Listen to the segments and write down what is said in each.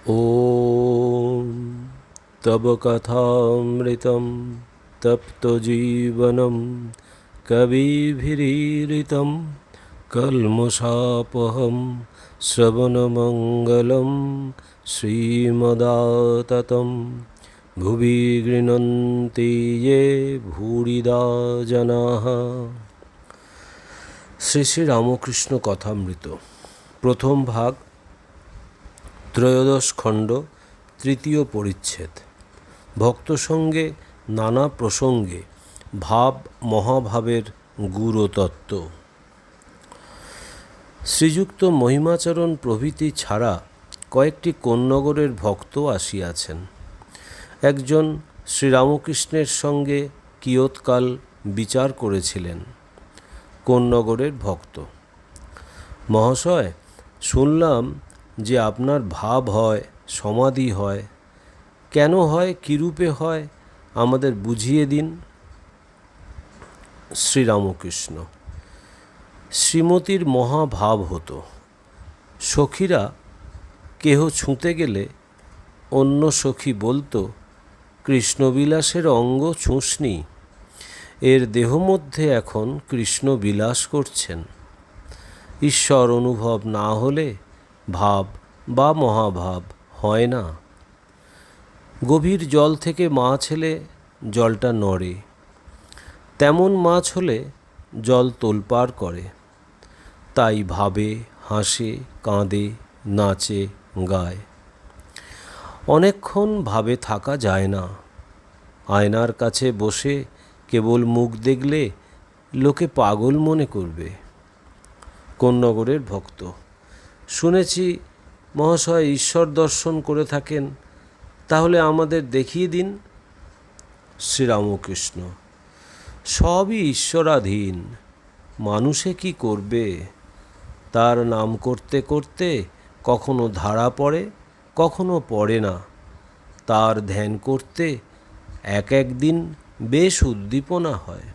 ॐ तव कथामृतं तप्तजीवनं कविभिरीरितं कल्मषापहं श्रवणमङ्गलं श्रीमदाततं भुवि गृह्णन्ति ये भूरिदा जनाः। শ্রী শ্রী রামকৃষ্ণ কথামৃত প্রথম ভাগ, ত্রয়োদশ খণ্ড, তৃতীয় পরিচ্ছেদ। ভক্ত সঙ্গে নানা প্রসঙ্গে ভাব মহাভাবের গুরুতত্ত্ব। শ্রীযুক্ত মহিমাচরণ প্রভৃতি ছাড়া কয়েকটি কোন্নগরের ভক্ত আসিয়াছেন। একজন শ্রীরামকৃষ্ণের সঙ্গে কিয়ৎকাল বিচার করেছিলেন। কোন্নগরের ভক্ত: মহাশয়, শুনলাম যে আপনার ভাব হয়, সমাধি হয়। কেন হয়, কিরূপে হয়, আমাদের বুঝিয়ে দিন। শ্রীরামকৃষ্ণ: শ্রীমতীর মহাভাব হতো। সখীরা কেহ ছুঁতে গেলে অন্য সখী বলতো, কৃষ্ণবিলাসের অঙ্গ ছুঁসনি, এর দেহ মধ্যে এখন কৃষ্ণ বিলাস করছেন। ঈশ্বর অনুভব না হলে ভাব বা মহাভাব হয় না। গভীর জল থেকে মাছ এলে জলটা নড়ে, তেমন মাছ হলে জল তোলপাড় করে। তাই ভাবে, হাসে, কাঁদে, নাচে, গায়। অনেকক্ষণ ভাবে থাকা যায় না। আয়নার কাছে বসে কেবল মুখ দেখলে লোকে পাগল মনে করবে। কোন্নগরের ভক্ত: শুনেছি মহাশয় ঈশ্বর দর্শন করে থাকেন, তাহলে আমাদের দেখিয়ে দিন। শ্রীরামকৃষ্ণ: সবই ঈশ্বরাধীন, মানুষে কি করবে। তার নাম করতে করতে কখনো ধারা পড়ে, কখনো পড়ে না। তার ধ্যান করতে এক দিন বেশ উদ্দীপনা হয়,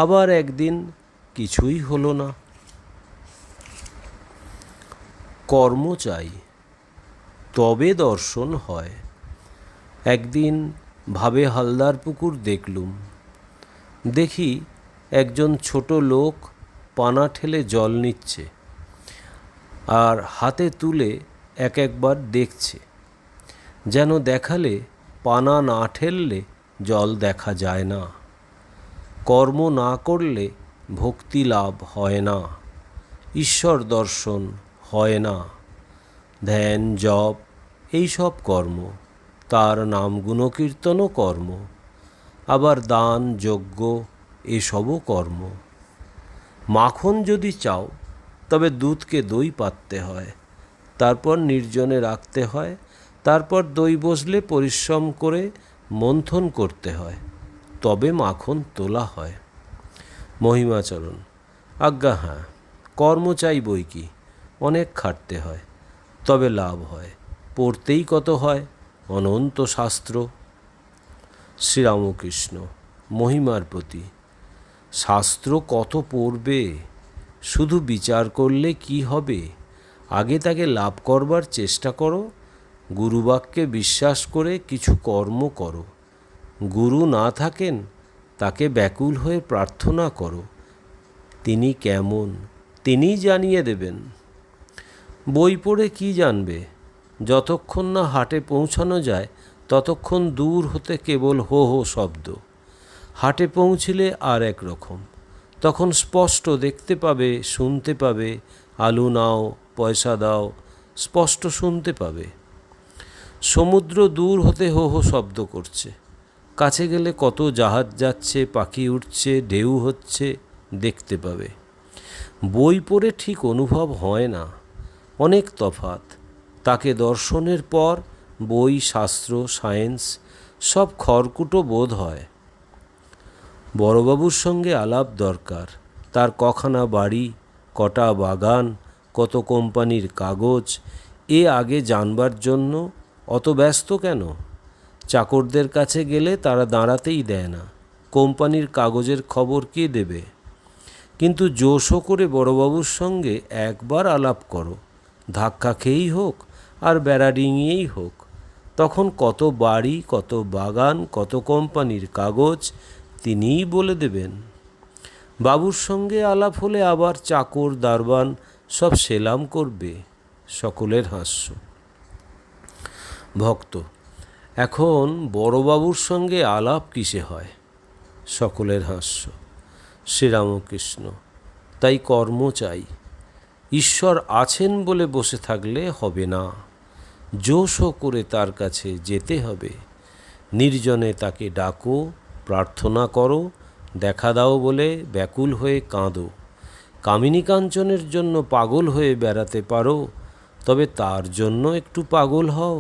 আবার একদিন কিছুই হলো না। কর্ম চাই, তবে দর্শন হয়। একদিন ভাবে হালদার পুকুর দেখলুম। দেখি একজন ছোট লোক পানা ঠেলে জল নিচ্ছে, আর হাতে তুলে একবার দেখছে, যেন দেখালে পানা না ঠেললে জল দেখা যায় না। কর্ম না করলে ভক্তি লাভ হয় না, ঈশ্বর দর্শন হয় না। ধ্যান, জপ এইসব কর্ম, তার নাম গুণকীর্তনও কর্ম, আবার দান, যজ্ঞ এসবও কর্ম। মাখন যদি চাও তবে দুধকে দই পাততে হয়, তারপর নির্জনে রাখতে হয়, তারপর দই বসলে পরিশ্রম করে মন্থন করতে হয়, তবে মাখন তোলা হয়। মহিমাচরণ: আজ্ঞা হ্যাঁ, কর্ম চাই বই কি, অনেক খাটতে হয়, তবে লাভ হয়। পড়তেই কত হয়, অনন্ত শাস্ত্র। শ্রীরামকৃষ্ণ মহিমার প্রতি: শাস্ত্র কত পড়বে, শুধু বিচার করলে কি হবে। আগে তাকে লাভ করবার চেষ্টা করো। গুরুবাক্যে বিশ্বাস করে কিছু কর্ম করো। গুরু না থাকেন, তাকে ব্যাকুল হয়ে প্রার্থনা করো। তিনি কেমন, তিনিই জানিয়ে দেবেন। বই পড়ে কি জানবে। যতক্ষণ না হাটে পৌঁছানো যায় ততক্ষণ দূর হতে কেবল হো হো শব্দ। হাটে পৌঁছিলে আর এক রকম, তখন স্পষ্ট দেখতে পাবে, শুনতে পাবে। আলু নাও, পয়সা দাও, স্পষ্ট শুনতে পাবে। সমুদ্র দূর হতে হো হো শব্দ করছে, কাছে গেলে কত জাহাজ যাচ্ছে, পাখি উঠছে, ঢেউ হচ্ছে, দেখতে পাবে। বই পড়ে ঠিক অনুভব হয় না, অনেক তফাৎ। তাকে দর্শনের পর বই, শাস্ত্র, সায়েন্স সব খড়কুটো বোধ হয়। বড়বাবুর সঙ্গে আলাপ দরকার। তার কখানা বাড়ি, কটা বাগান, কত কোম্পানির কাগজ, এ আগে জানবার জন্য অত ব্যস্ত কেন? চাকরদের কাছে গেলে তারা দাঁড়াতেই দেয় না। কোম্পানির কাগজের খবর কে দেবে? কিন্তু জোশও করে বড়বাবুর সঙ্গে একবার আলাপ করো, ধাক্কা খেয়েই হোক, আর বেড়া ডিঙিয়েই হোক, তখন কত বাড়ি, কত বাগান, কত কোম্পানির কাগজ তিনিই বলে দেবেন। বাবুর সঙ্গে আলাপ হলে আবার চাকর দারবান সব সেলাম করবে। সকলের হাস্য। ভক্ত: এখন বড়বাবুর সঙ্গে আলাপ কিসে হয়? সকলের হাস্য। শ্রীরামকৃষ্ণ: তাই কর্ম চাই। ঈশ্বর আছেন বলে বসে থাকলে হবে না, জোশও করে তার কাছে যেতে হবে। নির্জনে তাকে ডাকো, প্রার্থনা করো, দেখা দাও বলে ব্যাকুল হয়ে কাঁদো। কামিনী কাঞ্চনের জন্য পাগল হয়ে বেড়াতে পারো, তবে তার জন্য একটু পাগল হও।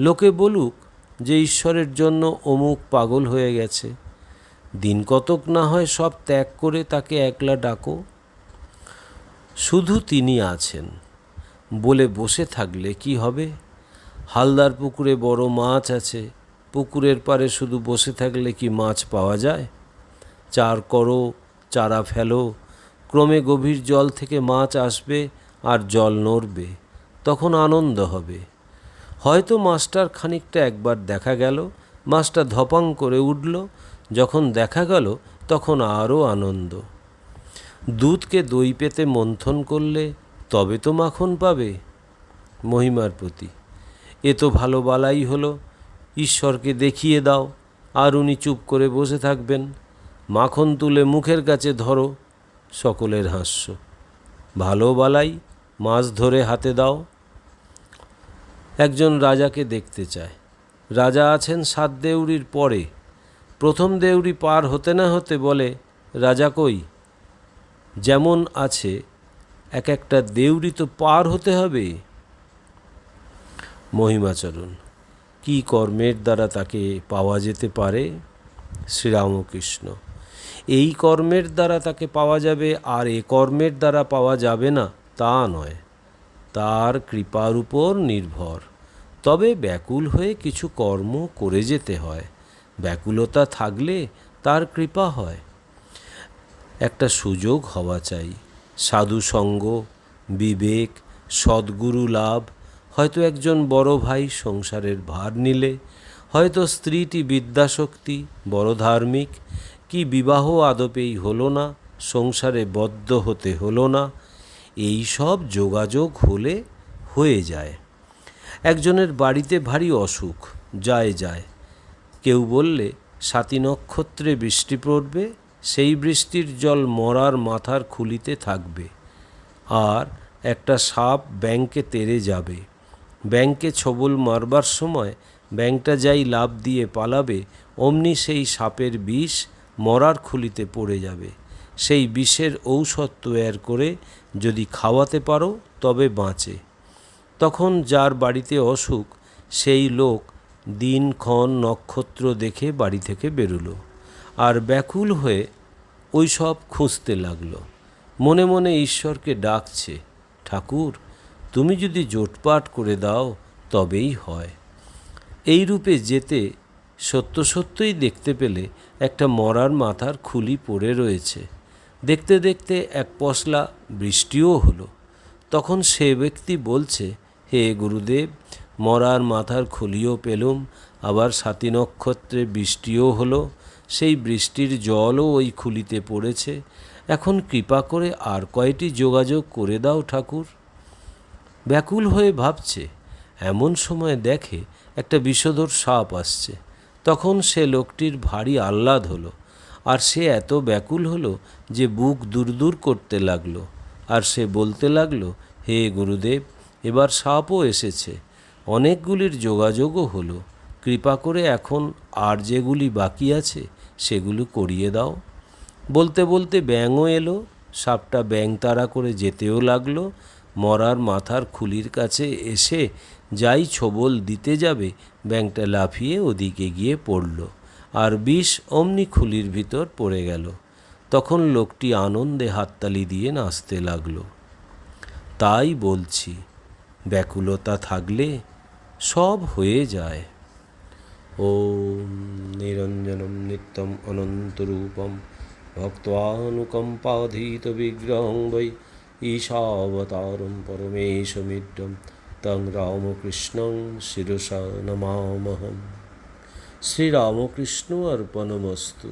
লোকে বলুক যে ঈশ্বরের জন্য অমুক পাগল হয়ে গেছে, দিন কতক না হয় সব ত্যাগ করে তাকে একলা ডাকো। শুধু তিনি আছেন বলে বসে থাকলে কি হবে? হালদার পুকুরে বড় মাছ আছে, পুকুরের পাড়ে শুধু বসে থাকলে কি মাছ পাওয়া যায়? চার করো, চারা ফেলো, ক্রমে গভীর জল থেকে মাছ আসবে আর জল নড়বে, তখন আনন্দ হবে। হয়তো মাছটার খানিকটা একবার দেখা গেল, মাছটা ধপাং করে উঠল, যখন দেখা গেল তখন আরও আনন্দ। দুধকে দই পেতে মন্থন করলে তবে তো মাখন পাবে। মহিমার প্রতি: এ তো ভালো বালাই হলো, ঈশ্বরকে দেখিয়ে দাও আর উনি চুপ করে বসে থাকবেন। মাখন তুলে মুখের কাছে ধরো। সকলের হাস্য। ভালো বালাই, মাছ ধরে হাতে দাও। একজন রাজাকে দেখতে চায়। রাজা আছেন 7 দেউড়ির পরে। প্রথম দেউড়ি পার হতে না হতে বলে, রাজা কই? যেমন আছে এক একটা দেউড়ি তো পার হতে হবে। মহিমাচরণ: কি কর্মের দ্বারা তাকে পাওয়া যেতে পারে? শ্রীরামকৃষ্ণ: এই কর্মের দ্বারা তাকে পাওয়া যাবে আর এ কর্মের দ্বারা পাওয়া যাবে না তা নয়, তার কৃপার উপর নির্ভর। তবে ব্যাকুল হয়ে কিছু কর্ম করে যেতে হয়, ব্যাকুলতা থাকলে তার কৃপা হয়। একটা সুযোগ হওয়া চাই, সাধু সঙ্গ, বিবেক, সদ্গুরু লাভ। হয়তো একজন বড় ভাই সংসারের ভার নিলে, হয়তো স্ত্রীটি বিদ্যাশক্তি, বড় ধার্মিক, কি বিবাহ আদপেই হলো না, সংসারে বদ্ধ হতে হলো না, এই সব যোগাযোগ হলে হয়ে যায়। একজনের বাড়িতে ভারী অসুখ, যায়। কেউ বললে 7 নক্ষত্রে বৃষ্টি পড়বে, সেই বৃষ্টির জল মরার মাথার খুলিতে থাকবে। আর একটা সাপ ব্যাঙকে তেড়ে যাবে, ব্যাঙকে ছোবল মারবার সময় ব্যাঙটা যাই লাফ দিয়ে পালাবে, অমনি সেই সাপের বিষ মরার খুলিতে পড়ে যাবে। সেই বিষের ঔষধ তৈয়ার করে যদি খাওয়াতে পারো তবে বাঁচে। তখন যার বাড়িতে অসুখ, সেই লোক দিনক্ষণ নক্ষত্র দেখে বাড়ি থেকে বেরোলো, আর ব্যাকুল হয়ে ওই সব খুঁজতে লাগলো। মনে মনে ঈশ্বরকে ডাকছে, ঠাকুর তুমি যদি জোটপাট করে দাও তবেই হয়। এই রূপে যেতে সত্যই দেখতে পেলে একটা মরার মাথার খুলি পড়ে রয়েছে। দেখতে দেখতে এক পশলা বৃষ্টিও হলো। তখন সে ব্যক্তি বলছে, হে গুরুদেব, মরার মাথার খুলিও পেলুম, আবার 7 নক্ষত্রে বৃষ্টিও হলো, সেই বৃষ্টির জলও ওই খুলিতে পড়েছে। এখন কৃপা করে আর কয়টি যোগাযোগ করে দাও ঠাকুর। ব্যাকুল হয়ে ভাবছে, এমন সময় দেখে একটা বিষধর সাপ আসছে। তখন সে লোকটির ভারী আহ্লাদ হলো, আর সে এত ব্যাকুল হলো যে বুক দূর করতে লাগলো। আর সে বলতে লাগলো, হে গুরুদেব, এবার সাপও এসেছে, অনেকগুলির যোগাযোগও হলো, কৃপা করে এখন আর যেগুলি বাকি আছে সেগুলো করিয়ে দাও। বলতে বলতে ব্যাঙও এলো। সাপটা ব্যাঙ তাড়া করে যেতেও লাগলো। মরার মাথার খুলির কাছে এসে যাই ছোবল দিতে যাবে, ব্যাঙটা লাফিয়ে ওদিকে গিয়ে পড়ল, আর বিষ অমনি খুলির ভিতর পড়ে গেল। তখন লোকটি আনন্দে হাততালি দিয়ে নাচতে লাগলো। তাই বলছি, ব্যাকুলতা থাকলে সব হয়ে যায়। ওম নিরঞ্জনম নিত্যম অনন্তরূপম ভক্তানুকম্পাধীত বিগ্রহং বৈ ঈশাবতারম পরমেশমিড্ডম তং রামকৃষ্ণং শিরসা নমামহম। শ্রীরামকৃষ্ণ অর্পণমস্তু।